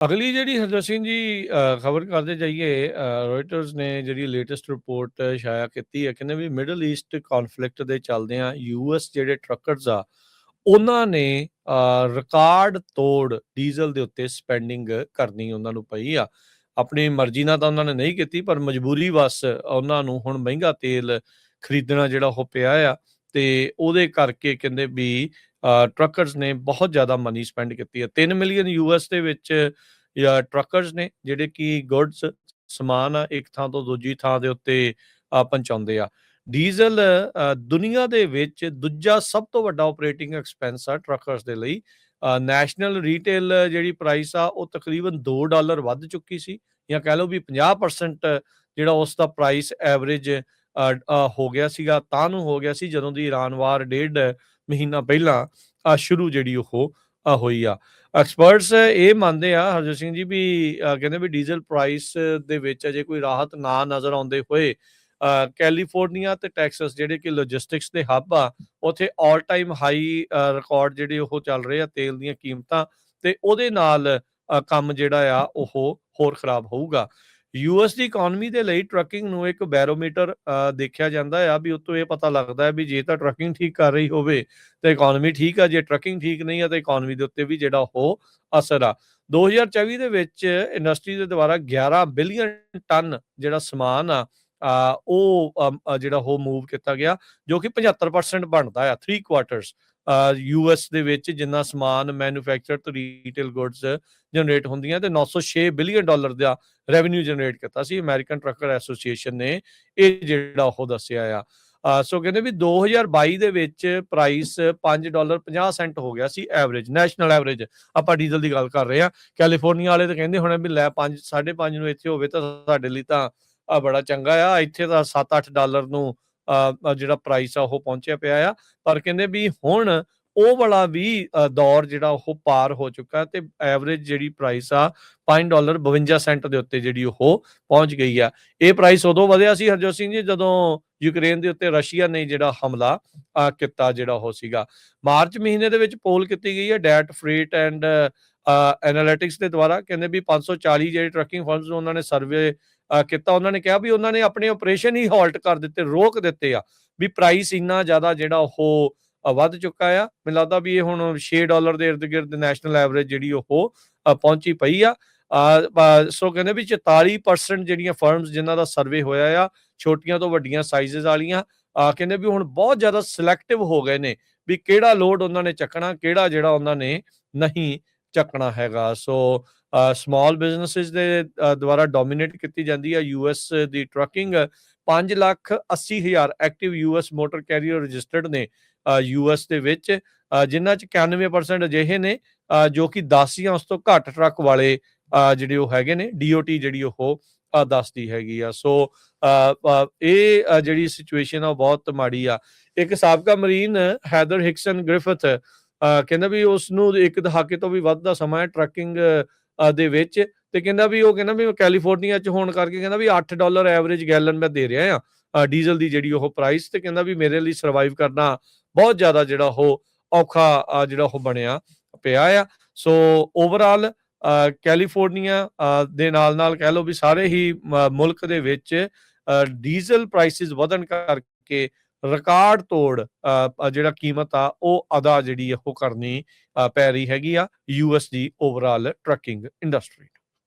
ਅਗਲੀ ਜਿਹੜੀ ਹਰਜੋਤ ਸਿੰਘ ਜੀ ਖਬਰ ਕਰਦੇ ਜਾਈਏ, ਰੋਇਟਰਸ ਨੇ ਜਿਹੜੀ ਲੇਟੈਸਟ ਰਿਪੋਰਟ ਸ਼ਾਇਆ ਕੀਤੀ ਹੈ, ਕਹਿੰਦੇ ਵੀ ਮਿਡਲ ਈਸਟ ਕੌਨਫਲਿਕਟ ਦੇ ਚੱਲਦਿਆਂ ਯੂਐਸ ਜਿਹੜੇ ਟਰੱਕਰਸ ਆ ਉਹਨਾਂ ਨੇ ਰਿਕਾਰਡ ਤੋੜ ਡੀਜ਼ਲ ਦੇ ਉੱਤੇ ਸਪੈਂਡਿੰਗ ਕਰਨੀ ਉਹਨਾਂ ਨੂੰ ਪਈ ਆ। ਆਪਣੀ ਮਰਜ਼ੀ ਨਾਲ ਤਾਂ ਉਹਨਾਂ ਨੇ ਨਹੀਂ ਕੀਤੀ, ਪਰ ਮਜਬੂਰੀ ਵਸ ਉਹਨਾਂ ਨੂੰ ਹੁਣ ਮਹਿੰਗਾ ਤੇਲ ਖਰੀਦਣਾ ਜਿਹੜਾ ਉਹ ਪਿਆ ਆ, ਤੇ ਉਹਦੇ ਕਰਕੇ ਕਹਿੰਦੇ ਵੀ ਟਰੱਕਰਸ ਨੇ ਬਹੁਤ ਜ਼ਿਆਦਾ ਮਨੀ ਸਪੈਂਡ ਕੀਤੀ ਹੈ। 3 ਮਿਲੀਅਨ ਯੂਐਸ ਦੇ ਵਿੱਚ ਟਰੱਕਰਸ ਨੇ ਜਿਹੜੇ ਕਿ ਗੁੱਡਸ ਸਮਾਨ ਆ ਇੱਕ ਥਾਂ ਤੋਂ ਦੂਜੀ ਥਾਂ ਦੇ ਉੱਤੇ ਪਹੁੰਚਾਉਂਦੇ ਆ। ਡੀਜ਼ਲ ਦੁਨੀਆ ਦੇ ਵਿੱਚ ਦੂਜਾ ਸਭ ਤੋਂ ਵੱਡਾ ਆਪਰੇਟਿੰਗ ਐਕਸਪੈਂਸ ਆ ਟਰੱਕਰਸ ਦੇ ਲਈ। ਨੈਸ਼ਨਲ ਰੀਟੇਲ ਜਿਹੜੀ ਪ੍ਰਾਈਸ ਆ ਉਹ ਤਕਰੀਬਨ $2 ਵੱਧ ਚੁੱਕੀ ਸੀ, ਜਾਂ ਕਹਿ ਲਓ ਵੀ 50% ਜਿਹੜਾ ਉਸ ਦਾ ਪ੍ਰਾਈਸ ਐਵਰੇਜ ਹੋ ਗਿਆ ਸੀਗਾ, ਤਾਂ ਨੂੰ ਹੋ ਗਿਆ ਸੀ ਜਦੋਂ ਦੀ ਇਰਾਨ ਵਾਰ 1.5 ਮਹੀਨਾ ਪਹਿਲਾਂ ਸ਼ੁਰੂ ਜਿਹੜੀ ਉਹ ਹੋਈ ਆ। ਐਕਸਪਰਟਸ ਇਹ ਮੰਨਦੇ ਆ ਹਰਜੋਤ ਸਿੰਘ ਜੀ ਵੀ ਕਹਿੰਦੇ ਵੀ ਡੀਜ਼ਲ ਪ੍ਰਾਈਸ ਦੇ ਵਿੱਚ ਅਜੇ ਕੋਈ ਰਾਹਤ ਨਾ ਨਜ਼ਰ ਆਉਂਦੇ ਹੋਏ ਕੈਲੀਫੋਰਨੀਆ ਤੇ ਟੈਕਸਸ ਜਿਹੜੇ ਕਿ ਲੌਜਿਸਟਿਕਸ ਦੇ ਹੱਬ ਆ, ਉੱਥੇ ਆਲ ਟਾਈਮ ਹਾਈ ਰਿਕਾਰਡ ਜਿਹੜੇ ਉਹ ਚੱਲ ਰਹੇ ਆ ਤੇਲ ਦੀਆਂ ਕੀਮਤਾਂ, ਤੇ ਉਹਦੇ ਨਾਲ ਕੰਮ ਜਿਹੜਾ ਆ ਉਹ ਹੋਰ ਖਰਾਬ ਹੋਊਗਾ। ਯੂਐਸ ਦੀ ਇਕਨੋਮੀ ਦੇ ਲਈ ਟਰੱਕਿੰਗ ਨੂੰ ਇੱਕ ਬੈਰੋਮੀਟਰ ਦੇਖਿਆ ਜਾਂਦਾ ਆ, ਵੀ ਉਤੋਂ ਇਹ ਪਤਾ ਲੱਗਦਾ ਹੈ ਵੀ ਜੇ ਤਾਂ ਟਰੱਕਿੰਗ ਠੀਕ ਕਰ ਰਹੀ ਹੋਵੇ ਤਾਂ ਇਕਨੋਮੀ ਠੀਕ ਆ, ਜੇ ਟਰੱਕਿੰਗ ਠੀਕ ਨਹੀਂ ਆ ਤਾਂ ਇਕਨੋਮੀ ਦੇ ਉੱਤੇ ਵੀ ਜਿਹੜਾ ਉਹ ਅਸਰ ਆ। 2024 ਦੇ ਵਿੱਚ ਇੰਡਸਟਰੀ ਦੇ ਦੁਆਰਾ 11 ਬਿਲੀਅਨ ਟਨ ਜਿਹੜਾ ਸਮਾਨ ਆ ਉਹ ਜਿਹੜਾ ਉਹ ਮੂਵ ਕੀਤਾ ਗਿਆ, ਜੋ ਕਿ 75% ਬਣਦਾ ਆ 3 ਕੁਆਰਟਰਸ ਯੂਐਸ ਦੇ ਵਿੱਚ ਜਿੰਨਾ ਸਮਾਨ ਮੈਨੂਫੈਕਚਰ ਤੇ ਰੀਟੇਲ ਗੁੱਡਸ ਜਨਰੇਟ ਹੁੰਦੀਆਂ, ਤੇ $906 ਬਿਲੀਅਨ ਦਾ ਰੈਵਨਿਊ ਜਨਰੇਟ ਕੀਤਾ ਸੀ। ਅਮਰੀਕਨ ਟਰੱਕਰ ਐਸੋਸੀਏਸ਼ਨ ਨੇ ਇਹ ਜਿਹੜਾ ਉਹ ਦੱਸਿਆ ਆ। ਸੋ ਕਹਿੰਦੇ ਵੀ 2022 ਦੇ ਵਿੱਚ ਪ੍ਰਾਈਸ $5.50 ਹੋ ਗਿਆ ਸੀ ਐਵਰੇਜ, ਨੈਸ਼ਨਲ ਐਵਰੇਜ ਆਪਾਂ ਡੀਜ਼ਲ ਦੀ ਗੱਲ ਕਰ ਰਹੇ ਹਾਂ। ਕੈਲੀਫੋਰਨੀਆ ਵਾਲੇ ਤਾਂ ਕਹਿੰਦੇ ਹੋਣੇ ਵੀ ਲੈ 5 5.5 ਨੂੰ ਇੱਥੇ ਹੋਵੇ ਤਾਂ ਸਾਡੇ ਲਈ ਤਾਂ ਬੜਾ ਚੰਗਾ ਆ, ਇੱਥੇ ਤਾਂ $7-8 ਨੂੰ ਜਿਹੜਾ ਪ੍ਰਾਈਸ ਆ ਉਹ ਪਹੁੰਚਿਆ ਪਿਆ ਆ। ਪਰ ਕਹਿੰਦੇ ਵੀ ਹੁਣ ਉਹ ਵਾਲਾ ਵੀ ਦੌਰ ਜਿਹੜਾ ਉਹ ਪਾਰ ਹੋ ਚੁੱਕਾ, ਤੇ ਐਵਰੇਜ ਜਿਹੜੀ ਪ੍ਰਾਈਸ ਆ $5.52 ਦੇ ਉੱਤੇ ਜਿਹੜੀ ਉਹ ਪਹੁੰਚ ਗਈ ਆ। ਇਹ ਪ੍ਰਾਈਸ ਉਦੋਂ ਵਧਿਆ ਸੀ ਹਰਜੋਤ ਸਿੰਘ ਜੀ ਜਦੋਂ ਯੂਕਰੇਨ ਦੇ ਉੱਤੇ ਰਸ਼ੀਆ ਨੇ ਜਿਹੜਾ ਹਮਲਾ ਕੀਤਾ ਜਿਹੜਾ ਉਹ ਸੀਗਾ। ਮਾਰਚ ਮਹੀਨੇ ਦੇ ਵਿੱਚ ਪੋਲ ਕੀਤੀ ਗਈ ਹੈ ਡੈਟ ਫਰੇਟ ਐਂਡ ਐਨਾਲਿਟਿਕਸ ਦੇ ਦੁਆਰਾ, ਕਹਿੰਦੇ ਵੀ 540 ਜਿਹੜੇ ਟਰੱਕਿੰਗ ਫਰਮਸ ਨੂੰ ਉਹਨਾਂ ਨੇ ਸਰਵੇ ਕੀਤਾ। ਉਹਨਾਂ ਨੇ ਕਿਹਾ ਵੀ ਉਹਨਾਂ ਨੇ ਆਪਣੇ ਆਪਰੇਸ਼ਨ ਹੀ ਹਾਲਟ ਕਰ ਦਿੱਤੇ, ਰੋਕ ਦਿੱਤੇ ਆ, ਵੀ ਪ੍ਰਾਈਸ ਇੰਨਾ ਜ਼ਿਆਦਾ ਜਿਹੜਾ ਉਹ ਵੱਧ ਚੁੱਕਾ ਆ। ਮੈਨੂੰ ਲੱਗਦਾ ਵੀ ਇਹ ਹੁਣ $6 ਦੇ ਇਰਦ ਗਿਰਦ ਨੈਸ਼ਨਲ ਐਵਰੇਜ ਜਿਹੜੀ ਉਹ ਪਹੁੰਚੀ ਪਈ ਆ। ਸੋ ਕਹਿੰਦੇ ਵੀ 44% ਜਿਹੜੀਆਂ ਫਰਮਸ ਜਿਨ੍ਹਾਂ ਦਾ ਸਰਵੇ ਹੋਇਆ ਆ, ਛੋਟੀਆਂ ਤੋਂ ਵੱਡੀਆਂ ਸਾਈਜ਼ਸ ਵਾਲੀਆਂ, ਕਹਿੰਦੇ ਵੀ ਹੁਣ ਬਹੁਤ ਜ਼ਿਆਦਾ ਸਿਲੈਕਟਿਵ ਹੋ ਗਏ ਨੇ ਵੀ ਕਿਹੜਾ ਲੋਡ ਉਹਨਾਂ ਨੇ ਚੱਕਣਾ, ਕਿਹੜਾ ਜਿਹੜਾ ਉਹਨਾਂ ਨੇ ਨਹੀਂ ਚੱਕਣਾ ਹੈਗਾ। ਸੋ ਸਮਾਲ ਬਿਜ਼ਨਸਿਸ ਦੇ ਦੁਆਰਾ ਡੋਮੀਨੇਟ ਕੀਤੀ ਜਾਂਦੀ ਹੈ ਯੂਐਸ ਦੀ trucking. 5,80,000 active US motor carrier registered ਨੇ ਯੂਐਸ ਦੇ ਵਿੱਚ, ਜਿਨ੍ਹਾਂ 'ਚ 91% ਅਜਿਹੇ ਨੇ ਜੋ ਕਿ 10 ਜਾਂ ਉਸ ਤੋਂ ਘੱਟ ਟਰੱਕ ਵਾਲੇ ਜਿਹੜੇ ਉਹ ਹੈਗੇ ਨੇ, ਡੀਓਟੀ ਜਿਹੜੀ ਉਹ ਦੱਸਦੀ ਹੈਗੀ ਆ। ਸੋ ਇਹ ਜਿਹੜੀ ਸਿਚੁਏਸ਼ਨ ਆ ਬਹੁਤ ਮਾੜੀ ਆ। ਇੱਕ ਸਾਬਕਾ ਮਰੀਨ ਹੈਦਰ ਹਿਕਸਨ ਗ੍ਰਿਫਿਥ ਕਹਿੰਦਾ ਵੀ ਉਸ ਨੂੰ 1 ਦਹਾਕੇ ਤੋਂ ਵੀ ਵੱਧ ਦਾ ਸਮਾਂ ਹੈ ਟਰੱਕਿੰਗ ਦੇ ਵਿੱਚ, ਤੇ ਕਹਿੰਦਾ ਵੀ ਮੈਂ ਕੈਲੀਫੋਰਨੀਆ 'ਚ ਹੋਣ ਕਰਕੇ ਕਹਿੰਦਾ ਵੀ $8 ਐਵਰੇਜ ਗੈਲਨ ਮੈਂ ਦੇ ਰਿਹਾ ਆ ਡੀਜ਼ਲ ਦੀ ਜਿਹੜੀ ਉਹ ਪ੍ਰਾਈਸ, ਤੇ ਕਹਿੰਦਾ ਵੀ ਮੇਰੇ ਲਈ ਸਰਵਾਈਵ ਕਰਨਾ ਬਹੁਤ ਜ਼ਿਆਦਾ ਜਿਹੜਾ ਉਹ ਔਖਾ ਜਿਹੜਾ ਉਹ ਬਣਿਆ ਪਿਆ ਆ। ਸੋ ਓਵਰਆਲ ਕੈਲੀਫੋਰਨੀਆ ਦੇ ਨਾਲ ਕਹਿ ਲਓ ਵੀ ਸਾਰੇ ਹੀ ਮੁਲਕ ਦੇ ਵਿੱਚ ਡੀਜ਼ਲ ਪ੍ਰਾਈਸਿਸ ਵਧਣ ਕਰਕੇ ਰਿਕਾਰਡ ਤੋੜ ਜਿਹੜਾ ਕੀਮਤ ਆ ਉਹ ਅਦਾ ਜਿਹੜੀ ਉਹ ਕਰਨੀ ਪੈ ਰਹੀ ਹੈਗੀ ਆ ਯੂਐਸ ਦੀ ਓਵਰਆਲ ਟਰੱਕਿੰਗ ਇੰਡਸਟਰੀ।